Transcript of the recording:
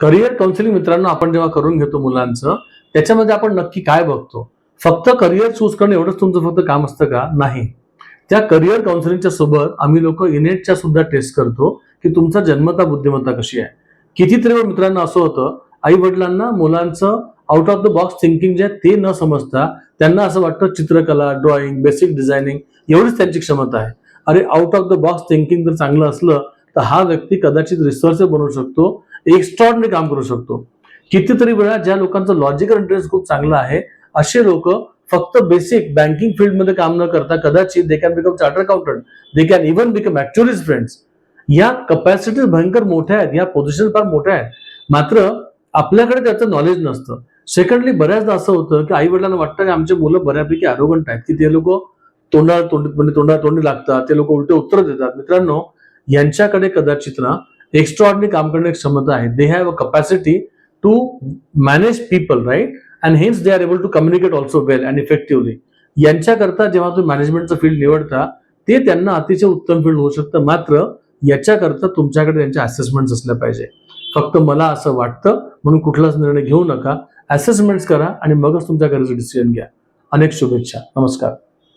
Career counselling मित्रांनो आपण जेव्हा करून घेतो मुलांचं, त्याच्यामध्ये आपण नक्की काय बघतो? फक्त करिअर चूज करणं एवढंच तुमचं फक्त काम असतं का? नाही. त्या करिअर काउन्सिलिंगच्या सोबत आम्ही लोक इनेटच्या सुद्धा टेस्ट करतो की तुमचा जन्मता बुद्धिमत्ता कशी आहे. कितीतरी वेळ मित्रांनो असं होतं, आई वडिलांना मुलांचं out of the box thinking जे आहे ते न समजता त्यांना असं वाटतं चित्रकला, ड्रॉइंग, बेसिक डिझायनिंग एवढीच त्यांची क्षमता आहे. अरे out of the box thinking जर चांगलं असलं तर हा व्यक्ती कदाचित रिसर्चर बनू शकतो, एक्स्ट्रॉर्डिनरी काम करू शकतो. कितीतरी वेळा ज्या लोकांचं लॉजिकल इंटरेस्ट खूप चांगला आहे असे लोक फक्त बेसिक बँकिंग फील्ड मध्ये काम न करता कदाचित they can become chartered accountant, they can even become actualist friends. या कपॅसिटीज भयंकर मोठ्या आहेत, या पोझिशन फार मोठ्या आहेत, मात्र आपल्याकडे त्याचं नॉलेज नसतं. सेकंडली बऱ्याचदा असं होतं की आई वडिलांना वाटतं की आमचे मुलं बऱ्यापैकी अरोगंट आहेत, की ते लोक तोंडी लागतात, ते लोक उलटे उत्तर देतात. मित्रांनो, यांच्याकडे कदाचित ना एक्स्ट्राऑर्डिनरी काम करण्याची क्षमता आहे. They have a capacity to manage people, right, and hence they are able to communicate also well and effectively. यांच्याकरता जेव्हा तुम्ही मॅनेजमेंटचं फील्ड निवडता ते त्यांना अतिशय उत्तम फील्ड होऊ शकतं, मात्र याच्याकरता तुमच्याकडे त्यांच्या असेसमेंट्स असल्या पाहिजे. फक्त मला असं वाटतं म्हणून कुठलाच निर्णय घेऊ नका. असेसमेंट्स करा आणि मगच तुमच्या करिअरचं डिसिजन घ्या. अनेक शुभेच्छा. नमस्कार.